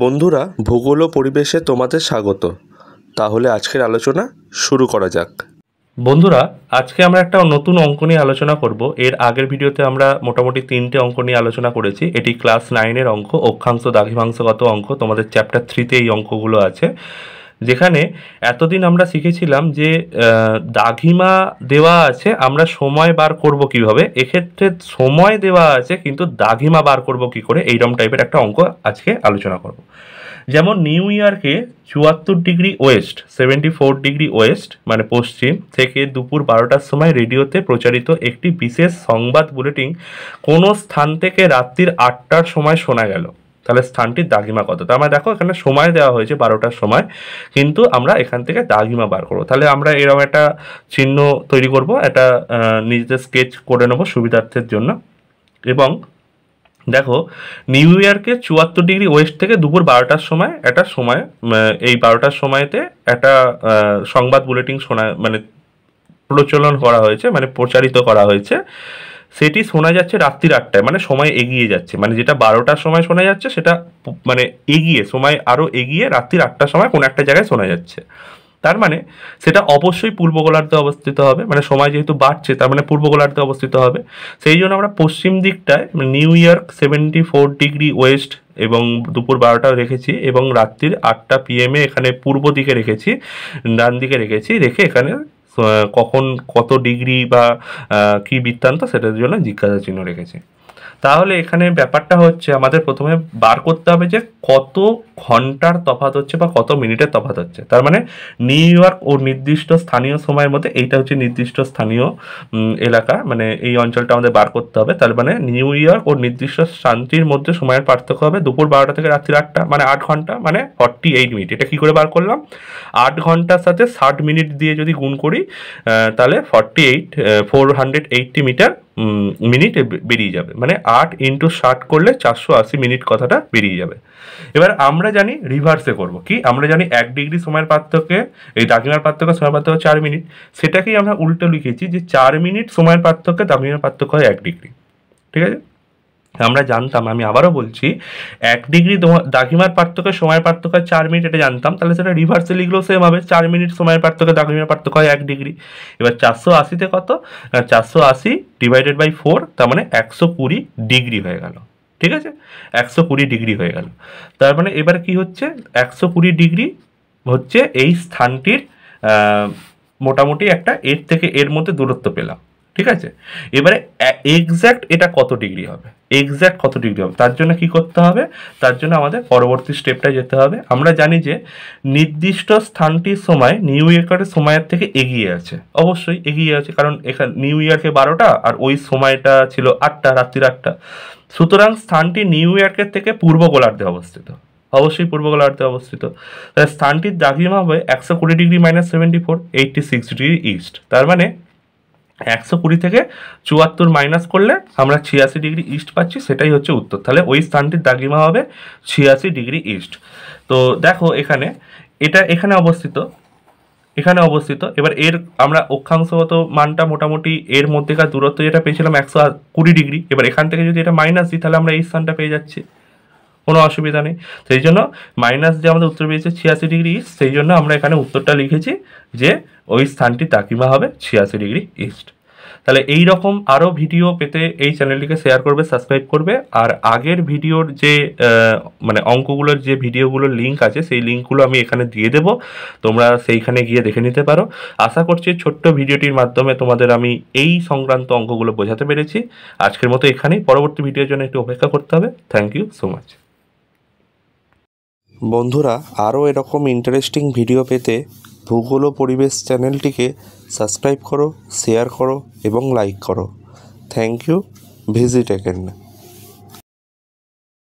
বন্ধুরা, ভূগোল ও পরিবেশে তোমাদের স্বাগত। তাহলে আজকের আলোচনা শুরু করা যাক। বন্ধুরা, আজকে আমরা একটা নতুন অঙ্ক নিয়ে আলোচনা করব। এর আগের ভিডিওতে আমরা মোটামুটি 3টে অঙ্ক নিয়ে আলোচনা করেছি। এটি ক্লাস 9-এর অঙ্ক, অক্ষাংশ দ্রাঘিমাংশগত অঙ্ক। তোমাদের চ্যাপ্টার 3-তে এই অঙ্কগুলো আছে, যেখানে এতদিন আমরা শিখেছিলাম যে দ্রাঘিমা দেওয়া আছে, আমরা সময় বার করব কিভাবে। এক্ষেত্রে সময় দেওয়া আছে কিন্তু দ্রাঘিমা বার করব কি করে, এইরকম টাইপের একটা অঙ্ক আজকে আলোচনা করব। যেমন নিউ ইয়র্কে 74 ডিগ্রি ওয়েস্ট 74 ডিগ্রি ওয়েস্ট মানে পশ্চিম থেকে দুপুর 12টার সময় রেডিওতে প্রচারিত একটি বিশেষ সংবাদ বুলেটিন কোনো স্থান থেকে রাত্রির 8টার সময় শোনা গেল। তাহলে স্থানটির দ্রাঘিমা কত? তার মানে দেখো, এখানে সময় দেওয়া হয়েছে 12টার সময়, কিন্তু আমরা এখান থেকে দ্রাঘিমা বার করবো। তাহলে আমরা এরকম একটা চিহ্ন তৈরি করব, একটা নিজেদের স্কেচ করে নেব সুবিধার্থের জন্য। এবং দেখো, নিউ ইয়র্কে 74 ডিগ্রি ওয়েস্ট থেকে দুপুর 12টার সময় একটা সময়, এই 12টার সময়তে একটা সংবাদ বুলেটিন শোনা মানে প্রচলন করা হয়েছে, মানে প্রচারিত করা হয়েছে। সেটি শোনা যাচ্ছে রাত্রির 8টায়, মানে সময় এগিয়ে যাচ্ছে, মানে যেটা 12টার সময় শোনা যাচ্ছে সেটা মানে এগিয়ে, সময় আরও এগিয়ে রাত্রির 8টার সময় কোনো একটা জায়গায় শোনা যাচ্ছে। তার মানে সেটা অবশ্যই পূর্ব গোলার্ধে অবস্থিত হবে, মানে সময় যেহেতু বাড়ছে তার মানে পূর্ব গোলার্ধে অবস্থিত হবে। সেই জন্য আমরা পশ্চিম দিকটায় নিউ ইয়র্ক 74 ডিগ্রি ওয়েস্ট এবং দুপুর 12টা রেখেছি, এবং রাত্রির 8টা PM এখানে পূর্ব দিকে রেখেছি, ডান দিকে রেখেছি, রেখে এখানে কখন কত ডিগ্রি বা কি বৃত্তান্ত সেটার জন্য জিজ্ঞাসা চিহ্ন রেখেছি। তাহলে এখানে ব্যাপারটা হচ্ছে, আমাদের প্রথমে বার করতে হবে যে কত ঘন্টার তফাৎ হচ্ছে বা কত মিনিটের তফাৎ হচ্ছে। তার মানে নিউ ইয়র্ক ও নির্দিষ্ট স্থানীয় সময়ের মধ্যে, এইটা হচ্ছে নির্দিষ্ট স্থানীয় এলাকা, মানে এই অঞ্চলটা আমাদের বার করতে হবে। তার মানে নিউ ইয়র্ক ও নির্দিষ্ট স্থানটির মধ্যে সময়ের পার্থক্য হবে দুপুর 12টা থেকে রাত্রি 8টা, মানে 8 ঘন্টা, মানে 48 মিনিট। এটা কী করে বার করলাম? 8 ঘন্টার সাথে 60 মিনিট দিয়ে যদি গুণ করি, তাহলে 480 মিনিট বেরিয়ে যাবে, মানে 8 × 60 করলে 480 মিনিট কথাটা বেরিয়ে যাবে। এবার আমরা জানি রিভার্সে করব কি, আমরা জানি 1 ডিগ্রি সময়ের পার্থক্যে এই দ্রাঘিমার পার্থক্য সময়ের পার্থক্য 4 মিনিট, সেটাকেই আমরা উল্টো লিখেছি যে 4 মিনিট সময়ের পার্থক্যে দ্রাঘিমার পার্থক্য হয় 1 ডিগ্রি। ঠিক আছে, আমরা জানতাম, আমি আবারও বলছি, 1 ডিগ্রি দ্রাঘিমার পার্থক্য সময়ের পার্থক্য 4 মিনিট, এটা জানতাম। তাহলে সেটা রিভার্সে লিখলেও সেম হবে, 4 মিনিট সময়ের পার্থক্য দ্রাঘিমার পার্থক্য হয় 1 ডিগ্রি। এবার 480-তে কত? 480 ডিভাইডেড বাই 4, তার মানে 120 ডিগ্রি হয়ে গেল। ঠিক আছে, 120 ডিগ্রি হয়ে গেল। তার মানে এবার কি হচ্ছে, 120 ডিগ্রি হচ্ছে এই স্থানটির মোটামুটি একটা এর থেকে এর মধ্যে দূরত্ব পেলাম। ঠিক আছে, এবারে এক্স্যাক্ট এটা কত ডিগ্রি হবে, এক্স্যাক্ট কত ডিগ্রি হবে, তার জন্য কি করতে হবে? তার জন্য আমাদের পরবর্তী স্টেপটায় যেতে হবে। আমরা জানি যে নির্দিষ্ট স্থানটির সময় নিউ ইয়র্কের সময়ের থেকে এগিয়ে আছে, অবশ্যই এগিয়ে আছে, কারণ এখানে নিউ ইয়র্কে 12টা আর ওই সময়টা ছিল 8টা, রাত্রির 8টা। সুতরাং স্থানটি নিউ ইয়র্কের থেকে পূর্ব গোলার্ধে অবস্থিত, অবশ্যই পূর্ব গোলার্ধে অবস্থিত। তাহলে স্থানটির দ্রাঘিমা হবে 120 ডিগ্রি মাইনাস 74, 86 ডিগ্রি ইস্ট। তার মানে 120 থেকে 74 মাইনাস করলে আমরা 86 ডিগ্রি ইস্ট পাচ্ছি, সেটাই হচ্ছে উত্তর। তাহলে ওই স্থানটির দ্রাঘিমা হবে 86 ডিগ্রি ইস্ট। তো দেখো এখানে, এটা এখানে অবস্থিত, এখানে অবস্থিত। এবার এর আমরা অক্ষাংশগত মানটা মোটামুটি এর মধ্যেকার দূরত্ব যেটা পেয়েছিলাম 120 ডিগ্রি, এবার এখান থেকে যদি এটা মাইনাস দিই তাহলে আমরা এই স্থানটা পেয়ে যাচ্ছি, কোনো অসুবিধা নেই। সেই জন্য মাইনাস যে আমাদের উত্তর পেয়েছে 86 ডিগ্রি ইস্ট, সেই জন্য আমরা এখানে উত্তরটা লিখেছি যে ওই স্থানটির দ্রাঘিমা হবে 86 ডিগ্রি ইস্ট। তাহলে এই রকম আরও ভিডিও পেতে এই চ্যানেলটিকে শেয়ার করবে, সাবস্ক্রাইব করবে। আর আগের ভিডিওর যে মানে অঙ্কগুলোর যে ভিডিওগুলোর লিঙ্ক আছে, সেই লিঙ্কগুলো আমি এখানে দিয়ে দেবো, তোমরা সেইখানে গিয়ে দেখে নিতে পারো। আশা করছি ছোট্ট ভিডিওটির মাধ্যমে তোমাদের আমি এই সংক্রান্ত অঙ্কগুলো বোঝাতে পেরেছি। আজকের মতো এখানেই, পরবর্তী ভিডিওর জন্য একটু অপেক্ষা করতে হবে। Thank you so much. বন্ধুরা, আরও এরকম ইন্টারেস্টিং ভিডিও পেতে ভূগোল ও পরিবেশ চ্যানেলটিকে সাবস্ক্রাইব করো, শেয়ার করো এবং লাইক করো। Thank you, visit again.